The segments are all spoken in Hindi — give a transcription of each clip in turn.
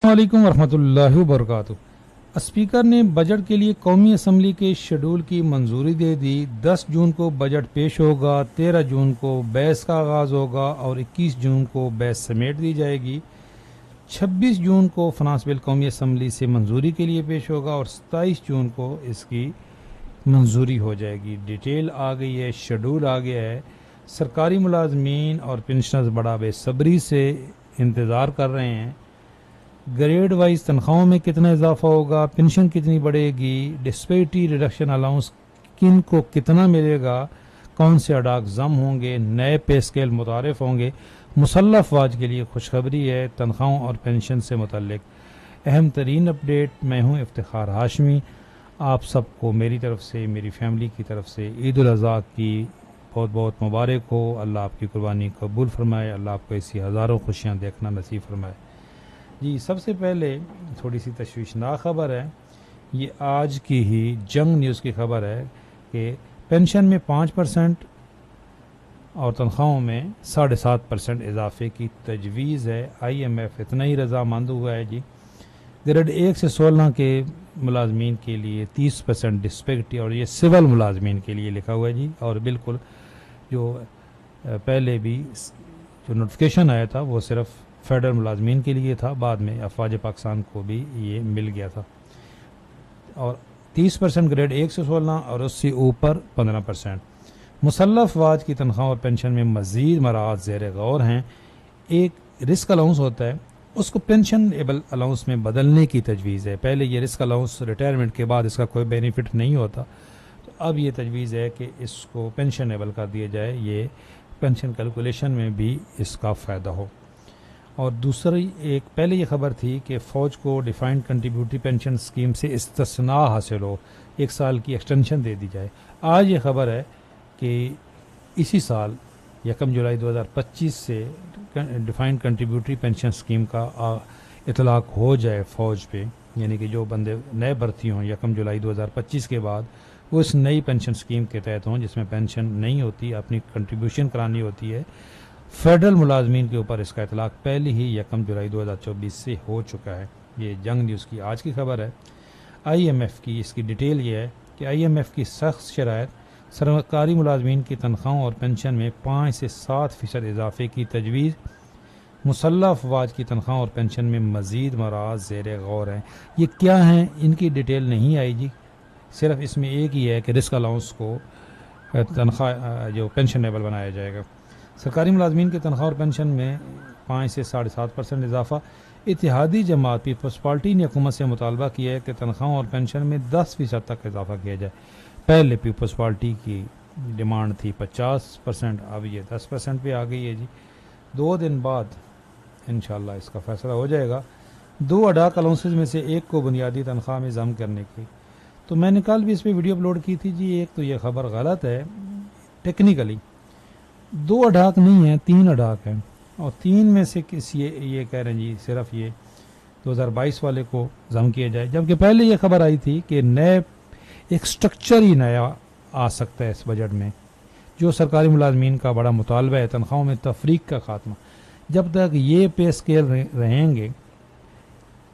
वालेकुम वरहमतुल्लाहि वबरकातुहू। स्पीकर ने बजट के लिए कौमी असम्बली के शेड्यूल की मंजूरी दे दी। 10 जून को बजट पेश होगा, 13 जून को बहस का आगाज़ होगा और 21 जून को बहस समेट दी जाएगी। 26 जून को फिनांस बिल कौमी असम्बली से मंजूरी के लिए पेश होगा और 27 जून को इसकी मंजूरी हो जाएगी। डिटेल आ गई है, शेड्यूल आ गया है। सरकारी मुलाजमीन और पेंशनर्स बड़ा बेसब्री से इंतज़ार कर रहे हैं। ग्रेड वाइज तनख्वाहों में कितना इजाफा होगा, पेंशन कितनी बढ़ेगी, डिस्पेरिटी रिडक्शन अलाउंस किन को कितना मिलेगा, कौन से अडाक जम होंगे, नए पे स्केल मुतारिफ होंगे। मुसल्लफ वाज के लिए खुशखबरी है तनख्वाहों और पेंशन से मुतल्लिक अहम तरीन अपडेट। मैं हूँ इफ्तिखार हाशमी। आप सबको मेरी तरफ से, मेरी फैमिली की तरफ से ईद उल अज़हा की बहुत बहुत मुबारक हो। अल्लाह आपकी कुर्बानी कबूल फरमाए, अल्लाह आपको ऐसी हज़ारों खुशियाँ देखना नसीब फरमाए। जी, सबसे पहले थोड़ी सी तशवीशनाक खबर है। ये आज की ही जंग न्यूज़ की खबर है कि पेंशन में 5% और तनख्वाहों में 7.5% इजाफे की तजवीज़ है। IMF इतना ही रजामंद हुआ है। जी, ग्रेड 1 से 16 के मुलाजमीन के लिए 30% डिस्पेक्टी और ये सिविल मुलाजमीन के लिए लिखा हुआ है। जी, और बिल्कुल जो पहले भी जो नोटिफिकेशन आया था वो सिर्फ फेडरल मुलाजमीन के लिए था, बाद में अफवाज पाकिस्तान को भी ये मिल गया था। और 30% ग्रेड 1 से 16 और उससे ऊपर 15%। मुसल्लफ वाज की तनख्वाह और पेंशन में मज़ीद मराहत ज़ेर गौर हैं। एक रिस्क अलाउंस होता है, उसको पेंशन एबल अलाउंस में बदलने की तजवीज़ है। पहले ये रिस्क अलाउंस रिटायरमेंट के बाद इसका कोई बेनिफिट नहीं होता, तो अब ये तजवीज़ है कि इसको पेंशन एबल कर दिया जाए, ये पेंशन कैलकुलेशन में भी इसका फ़ायदा हो। और दूसरी एक पहले ये खबर थी कि फ़ौज को डिफाइंड कंट्रीब्यूटरी पेंशन स्कीम से इस्तिस्ना हासिल हो, 1 साल की एक्सटेंशन दे दी जाए। आज ये खबर है कि इसी साल 1 जुलाई 2025 से डिफाइंड कंट्रीब्यूटरी पेंशन स्कीम का इतलाक़ हो जाए फ़ौज पे, यानी कि जो बंदे नए भर्ती हों 1 जुलाई 2025 के बाद वो इस नई पेंशन स्कीम के तहत हों, जिसमें पेंशन नहीं होती, अपनी कंट्रीब्यूशन करानी होती है। फेडरल मुलाजमीन के ऊपर इसका इतलाक़ पहले ही 1 जुलाई 2024 से हो चुका है। ये जंग न्यूज़ की आज की खबर है। IMF की इसकी डिटेल ये है कि IMF की सख्त शराइत सरकारी मुलाजमीन की तनख्वाहों और पेंशन में 5 से 7% इजाफे की तजवीज़। मुसल्लफ वाज की तनख्वाह और पेंशन में मज़ीद मराज ज़ेर गौर हैं। ये क्या हैं, इनकी डिटेल नहीं आई जी, सिर्फ इसमें एक ही है कि रिस्क अलाउंस को तनख्वाह जो पेंशनेबल बनाया जाएगा। सरकारी मुलाजमीन की तनख्वाह और पेंशन में 5 से 7.5% इजाफा। इत्तेहादी जमात पीपल्स पार्टी ने हुकूमत से मुतालबा किया है कि तनख्वाहों और पेंशन में 10% तक इजाफा किया जाए। पहले पीपल्स पार्टी की डिमांड थी 50%, अब ये 10% पे आ गई है जी। 2 दिन बाद इंशाल्लाह इसका फैसला हो जाएगा। 2 अडाक अलाउंसेस में से एक को बुनियादी तनख्वाह में जम करने की, तो मैंने कल भी इस पर वीडियो अपलोड की थी जी। एक तो ये खबर गलत है टेक्निकली, 2 अडाक नहीं है, 3 अडाक है, और 3 में से किस ये कह रहे हैं जी सिर्फ ये 2022 वाले को जम किया जाए, जबकि पहले ये खबर आई थी कि नए एक स्ट्रक्चर ही नया आ सकता है इस बजट में। जो सरकारी मुलाजमीन का बड़ा मुतालबा है तनख्वाहों में तफरीक का खात्मा। जब तक ये पे स्केल रहेंगे,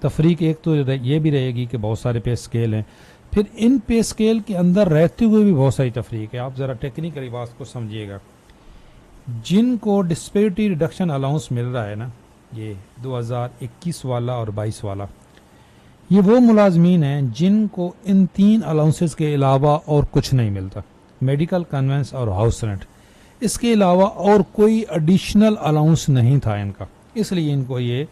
तफरीक एक तो ये भी रहेगी कि बहुत सारे पे स्केल हैं, फिर इन पे स्केल के अंदर रहते हुए भी बहुत सारी तफरीक है। आप ज़रा टेक्निकली बात को समझिएगा। जिनको डिस्पेरिटी रिडक्शन अलाउंस मिल रहा है ना, ये 2021 वाला और 22 वाला, ये वो मुलाजमीन हैं जिनको इन 3 अलाउंसेस के अलावा और कुछ नहीं मिलता, मेडिकल, कन्वेंस और हाउस रेंट। इसके अलावा और कोई एडिशनल अलाउंस नहीं था इनका, इसलिए इनको ये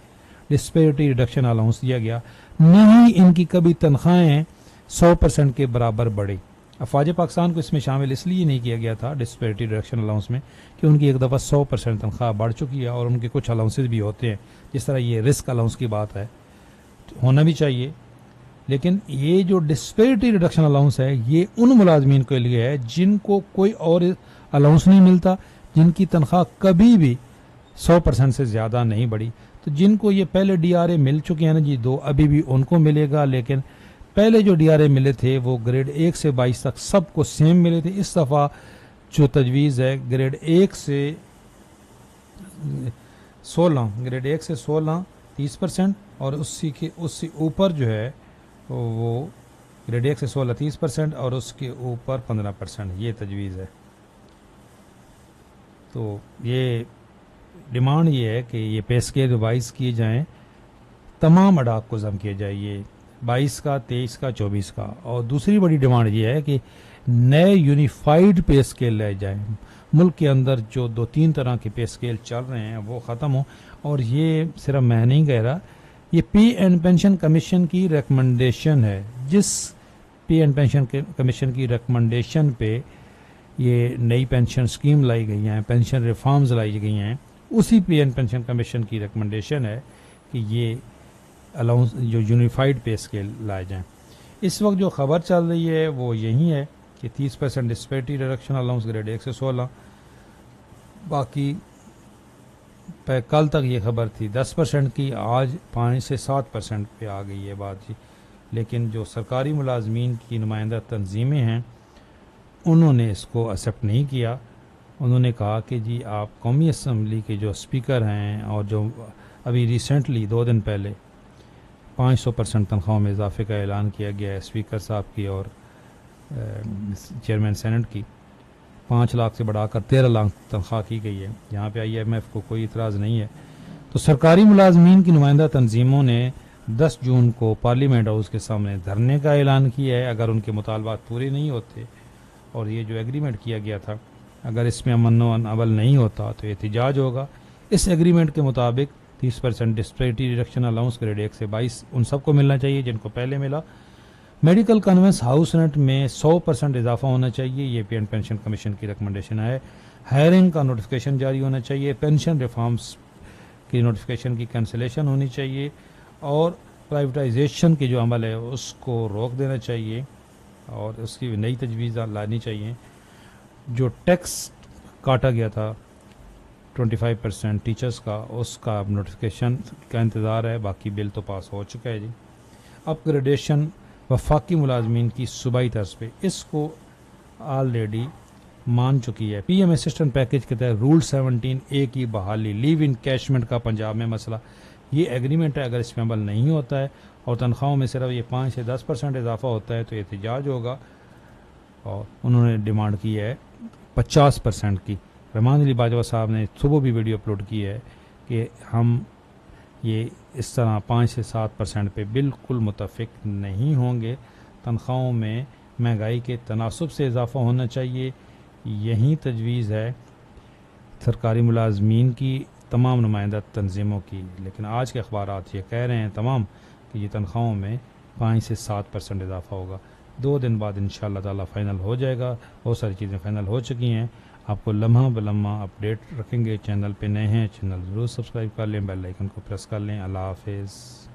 डिस्पेरिटी रिडक्शन अलाउंस दिया गया। नहीं इनकी कभी तनख्वाहें 100% के बराबर बढ़ी। अफवाज पाकिस्तान को इसमें शामिल इसलिए नहीं किया गया था डिस्पेरिटी रिडक्शन अलाउंस में कि उनकी एक दफ़ा 100% तनख्वाह बढ़ चुकी है और उनके कुछ अलाउंसेस भी होते हैं, जिस तरह ये रिस्क अलाउंस की बात है, होना भी चाहिए। लेकिन ये जो डिस्पेरिटी रिडक्शन अलाउंस है ये उन मुलाजमीन के लिए है जिनको कोई और अलाउंस नहीं मिलता, जिनकी तनख्वाह कभी भी 100% से ज़्यादा नहीं बढ़ी। तो जिनको ये पहले DRA मिल चुके हैं ना जी 2, अभी भी उनको मिलेगा। लेकिन पहले जो DRA मिले थे वो ग्रेड 1 से 22 तक सबको सेम मिले थे। इस दफ़ा जो तजवीज़ है ग्रेड 1 से 16 ग्रेड 1 से 16 30% और उससे ऊपर जो है वो ग्रेड 1 से 16 30% और उसके ऊपर 15%, ये तजवीज़ है। तो ये डिमांड ये है कि ये पे स्केल रिवाइज़ किए जाएं, तमाम अडाक को जम किया जाए, ये 22 का, 23 का, 24 का। और दूसरी बड़ी डिमांड ये है कि नए यूनिफाइड पे स्केल लाए जाएं। मुल्क के अंदर जो 2-3 तरह के पे स्केल चल रहे हैं वो ख़त्म हो। और ये सिर्फ मैं नहीं कह रहा, ये पे एंड पेंशन कमीशन की रिकमेंडेशन है। जिस पे एंड पेंशन कमीशन की रिकमेंडेशन पे ये नई पेंशन स्कीम लाई गई हैं, पेंशन रिफॉर्म्स लाई गई हैं, उसी पे एंड पेंशन कमीशन की रिकमेंडेशन है कि ये अलाउंस जो यूनिफाइड पे स्केल लाए जाएं। इस वक्त जो खबर चल रही है वो यही है कि 30% डिस्पैरिटी रिडक्शन अलाउंस ग्रेड 1 से 16। बाकी कल तक ये खबर थी 10% की, आज 5 से 7% पे आ गई है बात जी। लेकिन जो सरकारी मुलाजमीन की नुमाइंदा तंजीमें हैं उन्होंने इसको एक्सेप्ट नहीं किया। उन्होंने कहा कि जी आप कौमी असम्बली के जो स्पीकर हैं और जो अभी रिसेंटली 2 दिन पहले 500% तनख्वाहों में इजाफे का ऐलान किया गया है स्पीकर साहब की और चेयरमैन सेनेट की, 5 लाख से बढ़ाकर 13 लाख तनख्वाह की गई है। यहाँ पे IMF को कोई इतराज़ नहीं है। तो सरकारी मुलाजमीन की नुमाइंदा तंजीमों ने 10 जून को पार्लियामेंट हाउस के सामने धरने का ऐलान किया है। अगर उनके मुतालबात पूरे नहीं होते और ये जो एग्रीमेंट किया गया था अगर इसमें अमन अमल नहीं होता तो एहतजाज होगा। इस एग्रीमेंट के मुताबिक 30% डिस्पैरिटी रिडक्शन अलाउंस ग्रेड 1 से 22 उन सबको मिलना चाहिए जिनको पहले मिला। मेडिकल कन्वेंस हाउस रेंट में 100% इजाफा होना चाहिए, ये पे एंड पेंशन कमीशन की रिकमेंडेशन है। हायरिंग का नोटिफिकेशन जारी होना चाहिए, पेंशन रिफॉर्म्स की नोटिफिकेशन की कैंसिलेशन होनी चाहिए और प्राइवेटाइजेशन की जो अमल है उसको रोक देना चाहिए और उसकी नई तजवीज़ लानी चाहिए। जो टैक्स काटा गया था 25% टीचर्स का, उसका अब नोटिफिकेशन का इंतज़ार है। बाकी बिल तो पास हो चुका है जी। अपग्रेडेशन वफाकी मुलाजमीन की सूबाई तर्ज पे, इसको ऑलरेडी मान चुकी है। PM असिस्टेंट पैकेज के तहत रूल 17A की बहाली, लीव इन कैशमेंट का पंजाब में मसला, ये एग्रीमेंट है। अगर इसमें अमल नहीं होता है और तनख्वाहों में सिर्फ ये 5 से 10% इजाफा होता है तो एहतजाज होगा। और उन्होंने डिमांड की है 50% की। रहमान अली बाजवा साहब ने सुबह भी वीडियो अपलोड की है कि हम ये इस तरह 5 से 7% पे बिल्कुल मुतफिक नहीं होंगे। तनख्वाहों में महंगाई के तनासब से इजाफा होना चाहिए, यही तजवीज़ है सरकारी मुलाजमीन की तमाम नुमाइंदा तंजीमों की। लेकिन आज के अखबारात ये कह रहे हैं तमाम कि ये तनख्वाहों में 5 से 7% इजाफा होगा। 2 दिन बाद इंशाअल्लाह ताला फ़ाइनल हो जाएगा। बहुत सारी चीज़ें फ़ाइनल हो चुकी हैं। आपको लम्हा बलम्हा अपडेट रखेंगे। चैनल पे नए हैं, चैनल ज़रूर सब्सक्राइब कर लें, बेल आइकन को प्रेस कर लें। अल्लाह हाफ़िज़।